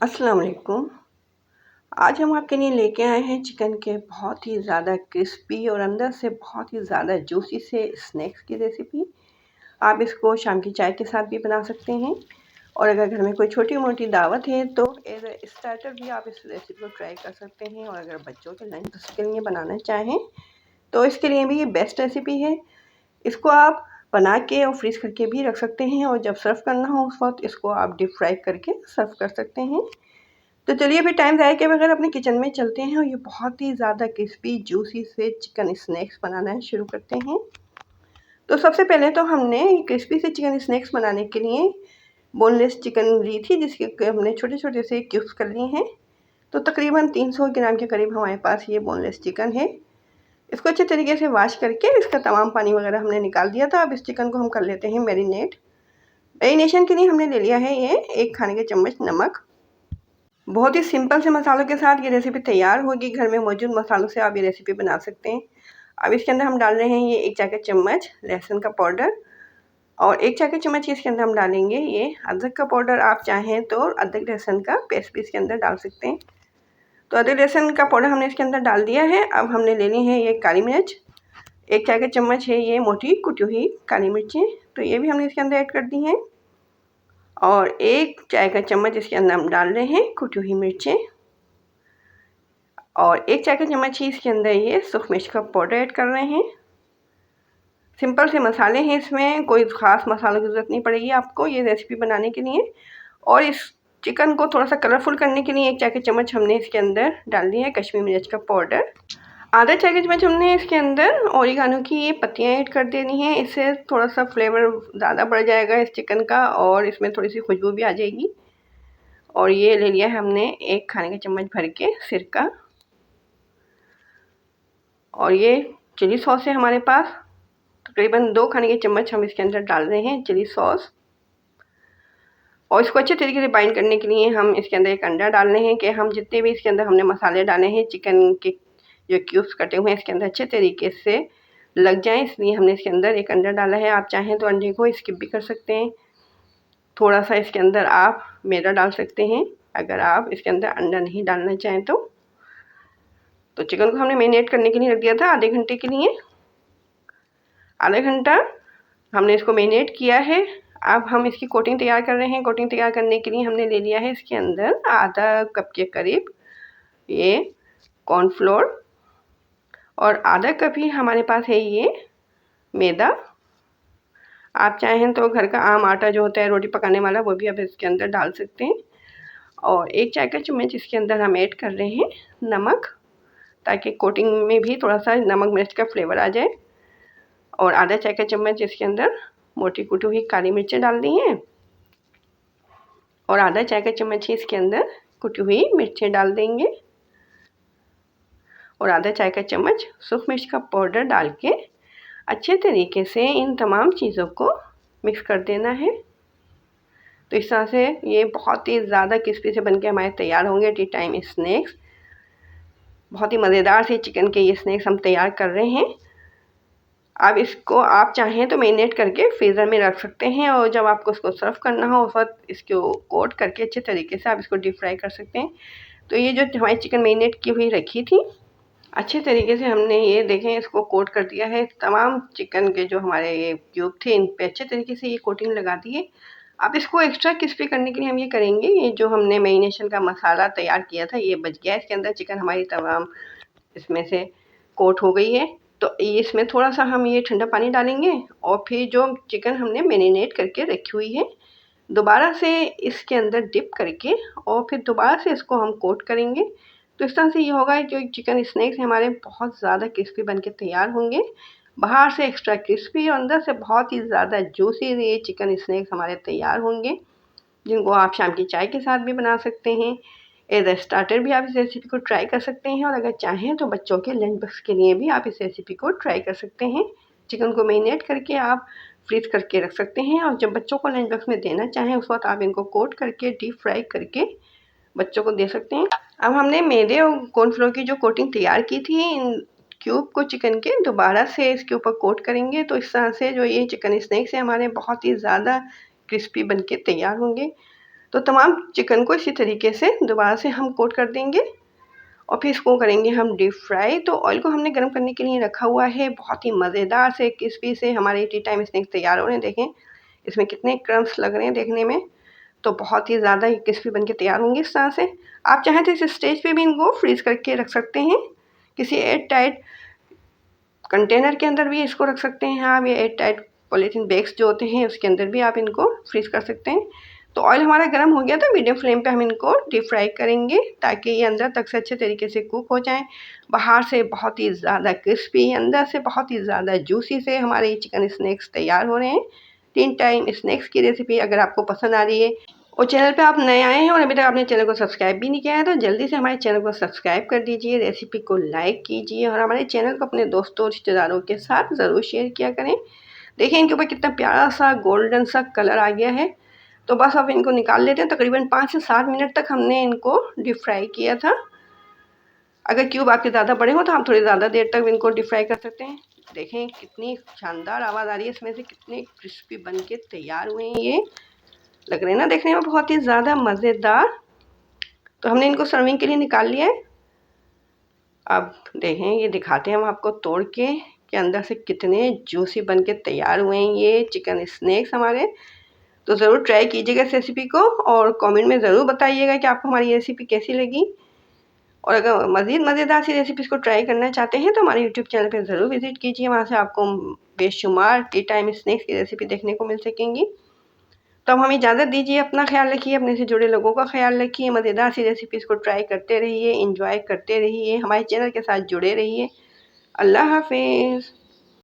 अस्सलाम वालेकुम। आज हम आपके लिए लेके आए हैं चिकन के बहुत ही ज़्यादा क्रिस्पी और अंदर से बहुत ही ज़्यादा जूसी से स्नैक्स की रेसिपी। आप इसको शाम की चाय के साथ भी बना सकते हैं और अगर घर में कोई छोटी-मोटी दावत है तो एज़ अ स्टार्टर भी आप इस रेसिपी को ट्राई कर सकते हैं और अगर बच्चों के लंच के लिए बनाना चाहें तो इसके लिए भी ये बेस्ट रेसिपी है। इसको आप बना के और फ्रीज़ करके भी रख सकते हैं और जब सर्व करना हो उस वक़्त इसको आप डीप फ्राई करके सर्व कर सकते हैं। तो चलिए अभी टाइम ज़ाया किए बगैर अपने किचन में चलते हैं और ये बहुत ही ज़्यादा क्रिस्पी जूसी से चिकन स्नैक्स बनाना शुरू करते हैं। तो सबसे पहले तो हमने क्रिस्पी से चिकन स्नैक्स बनाने के लिए बोनलेस चिकन ली थी जिसके हमने छोटे-छोटे से क्यूब्स कर लिए हैं। तो तकरीबन 300 ग्राम के करीब हमारे पास ये बोनलेस चिकन है। इसको अच्छे तरीके से वॉश करके इसका तमाम पानी वगैरह हमने निकाल दिया था। अब इस चिकन को हम कर लेते हैं मैरिनेट। मैरिनेशन के लिए हमने ले लिया है ये 1 खाने के चम्मच नमक। बहुत ही सिंपल से मसालों के साथ ये रेसिपी तैयार होगी। घर में मौजूद मसालों से आप ये रेसिपी बना सकते हैं। अब इसके अंदर हम डाल रहे हैं ये 1 चाय का चम्मच लहसुन का पाउडर और 1 चाय का चम्मच इसके अंदर हम डालेंगे ये अदरक का पाउडर। आप चाहें तो अदरक लहसुन का पेस्ट भी इसके अंदर डाल सकते हैं। तो अदरक लहसुन का पाउडर हमने इसके अंदर डाल दिया है। अब हमने लेनी है ये काली मिर्च। 1 चाय का चम्मच है ये मोटी कुटी हुई काली मिर्चें, तो ये भी हमने इसके अंदर ऐड कर दी हैं। और 1 चाय का चम्मच इसके अंदर हम डाल रहे हैं कुटी हुई मिर्चें और 1 चाय का चम्मच ही इसके अंदर ये सूखी मिर्च का पाउडर ऐड कर रहे हैं। सिंपल से मसाले हैं, इसमें कोई ख़ास मसालों की ज़रूरत नहीं पड़ेगी आपको ये रेसिपी बनाने के लिए। और इस चिकन को थोड़ा सा कलरफुल करने के लिए 1 चाय का चम्मच हमने इसके अंदर डाल दिया है कश्मीरी मिर्च का पाउडर। आधा चाय का चम्मच हमने इसके अंदर ओरिगानो की ये पत्तियाँ ऐड कर देनी है। इससे थोड़ा सा फ्लेवर ज़्यादा बढ़ जाएगा इस चिकन का और इसमें थोड़ी सी खुशबू भी आ जाएगी। और ये ले लिया है हमने 1 खाने का चम्मच भर के सिरका। और ये चिली सॉस है हमारे पास, तकरीबन 2 खाने के चम्मच हम इसके अंदर डाल रहे हैं चिली सॉस। और इसको अच्छे तरीके से बाइंड करने के लिए हम इसके अंदर 1 अंडा डाल रहे हैं कि हम जितने भी इसके अंदर हमने मसाले डाले हैं चिकन के जो क्यूब्स कटे हुए हैं इसके अंदर अच्छे तरीके से लग जाएँ, इसलिए हमने इसके अंदर 1 अंडा डाला है। आप चाहें तो अंडे को स्किप भी कर सकते हैं। थोड़ा सा इसके अंदर आप मैदा डाल सकते हैं अगर आप इसके अंदर अंडा नहीं डालना चाहें तो। चिकन को हमने मैरिनेट करने के लिए रख दिया था आधे घंटे के लिए। आधा घंटा हमने इसको मैरिनेट किया है। अब हम इसकी कोटिंग तैयार कर रहे हैं। कोटिंग तैयार करने के लिए हमने ले लिया है इसके अंदर आधा कप के करीब ये कॉर्नफ्लोर और आधा कप ही हमारे पास है ये मैदा। आप चाहें तो घर का आम आटा जो होता है रोटी पकाने वाला वो भी आप इसके अंदर डाल सकते हैं। और 1 चाय का चम्मच इसके अंदर हम ऐड कर रहे हैं नमक, ताकि कोटिंग में भी थोड़ा सा नमक मिर्च का फ्लेवर आ जाए। और आधा चाय का चम्मच इसके अंदर मोटी कुटी हुई काली मिर्चें डाल दी हैं और आधा चाय का चम्मच ही इसके अंदर कुटी हुई मिर्चें डाल देंगे और आधा चाय का चम्मच सूखी मिर्च का पाउडर डाल के अच्छे तरीके से इन तमाम चीज़ों को मिक्स कर देना है। तो इस तरह से ये बहुत ही ज़्यादा क्रिस्पी से बनके हमारे तैयार होंगे टी टाइम स्नैक्स। बहुत ही मज़ेदार से चिकन के ये स्नैक्स हम तैयार कर रहे हैं। अब इसको आप चाहें तो मैरिनेट करके फ्रीज़र में रख सकते हैं और जब आपको इसको सर्व करना हो उस वक्त इसको कोट करके अच्छे तरीके से आप इसको डीप फ्राई कर सकते हैं। तो ये जो हमारी चिकन मैरिनेट की हुई रखी थी अच्छे तरीके से हमने ये देखें इसको कोट कर दिया है। तमाम चिकन के जो हमारे ये क्यूब थे इन पे अच्छे तरीके से ये कोटिंग लगा दी है। अब इसको एक्स्ट्रा क्रिस्पी करने के लिए हम ये करेंगे, ये जो हमने मैरिनेशन का मसाला तैयार किया था ये बच गया इसके अंदर। चिकन हमारी तमाम इसमें से कोट हो गई है। तो इसमें थोड़ा सा हम ये ठंडा पानी डालेंगे और फिर जो चिकन हमने मैरिनेट करके रखी हुई है दोबारा से इसके अंदर डिप करके और फिर दोबारा से इसको हम कोट करेंगे। तो इस तरह से ये होगा जो चिकन स्नैक्स हमारे बहुत ज़्यादा क्रिस्पी बनके तैयार होंगे। बाहर से एक्स्ट्रा क्रिस्पी और अंदर से बहुत ही ज़्यादा जूसी ये चिकन स्नैक्स हमारे तैयार होंगे, जिनको आप शाम की चाय के साथ भी बना सकते हैं। एज़ अ स्टार्टर भी आप इस रेसिपी को ट्राई कर सकते हैं और अगर चाहें तो बच्चों के लंच बॉक्स के लिए भी आप इस रेसिपी को ट्राई कर सकते हैं। चिकन को मैरिनेट करके आप फ्रीज़ करके रख सकते हैं और जब बच्चों को लंच बॉक्स में देना चाहें उस वक्त आप इनको कोट करके डीप फ्राई करके बच्चों को दे सकते हैं। अब हमने मैदे और कॉर्नफ्लोर की जो कोटिंग तैयार की थी इन क्यूब को चिकन के दोबारा से इसके ऊपर कोट करेंगे। तो इस तरह से जो ये चिकन स्नैक्स हैं हमारे बहुत ही ज़्यादा क्रिस्पी बनके तैयार होंगे। तो तमाम चिकन को इसी तरीके से दोबारा से हम कोट कर देंगे और फिर इसको करेंगे हम डीप फ्राई। तो ऑयल को हमने गर्म करने के लिए रखा हुआ है। बहुत ही मज़ेदार से क्रिस्पी से हमारे टी टाइम स्नैक्स तैयार हो रहे हैं। देखें इसमें कितने क्रम्स लग रहे हैं देखने में, तो बहुत ही ज़्यादा क्रिस्पी बन के तैयार होंगे इस तरह से। आप चाहें तो इस स्टेज पे भी इनको फ्रीज़ करके रख सकते हैं, किसी एयर टाइट कंटेनर के अंदर भी इसको रख सकते हैं आप, या एयर टाइट पॉलीथीन बैग्स जो होते हैं उसके अंदर भी आप इनको फ्रीज़ कर सकते हैं। तो ऑयल हमारा गर्म हो गया था, मीडियम फ्लेम पे हम इनको डीप फ्राई करेंगे ताकि ये अंदर तक से अच्छे तरीके से कुक हो जाएं। बाहर से बहुत ही ज़्यादा क्रिस्पी, अंदर से बहुत ही ज़्यादा जूसी से हमारे ये चिकन स्नैक्स तैयार हो रहे हैं। टी टाइम स्नैक्स की रेसिपी अगर आपको पसंद आ रही है और चैनल पे आप नए आए हैं और अभी तक आपने चैनल को सब्सक्राइब भी नहीं किया है तो जल्दी से हमारे चैनल को सब्सक्राइब कर दीजिए, रेसिपी को लाइक कीजिए और हमारे चैनल को अपने दोस्तों रिश्तेदारों के साथ ज़रूर शेयर किया करें। देखिए इनके ऊपर कितना प्यारा सा गोल्डन सा कलर आ गया है। तो बस अब इनको निकाल लेते हैं। तकरीबन 5 से 7 मिनट तक हमने इनको डीप फ्राई किया था। अगर क्यूब आपके ज़्यादा बड़े हो तो आप थोड़ी ज़्यादा देर तक इनको डीप फ्राई कर सकते हैं। देखें कितनी शानदार आवाज़ आ रही है इसमें से, कितने क्रिस्पी बन के तैयार हुए हैं। ये लग रहे हैं ना देखने में बहुत ही ज़्यादा मज़ेदार। तो हमने इनको सर्विंग के लिए निकाल लिया है। अब देखें ये दिखाते हैं हम आपको तोड़ के अंदर से कितने जूसी बन के तैयार हुए हैं ये चिकन स्नैक्स हमारे। तो ज़रूर ट्राई कीजिएगा इस रेसिपी को और कमेंट में ज़रूर बताइएगा कि आपको हमारी रेसिपी कैसी लगी। और अगर मज़ीद मज़ेदार सी रेसिपीज़ को ट्राई करना चाहते हैं तो हमारे यूट्यूब चैनल पे ज़रूर विज़िट कीजिए, वहाँ से आपको बेशुमार टी टाइम स्नैक्स की रेसिपी देखने को मिल सकेंगी। तो अब हमें इजाज़त दीजिए, अपना ख्याल रखिए, अपने से जुड़े लोगों का ख्याल रखिए, मज़ेदार सी रेसिपीज़ को ट्राई करते रहिए, एंजॉय करते रहिए, हमारे चैनल के साथ जुड़े रहिए। अल्लाह हाफ़िज़।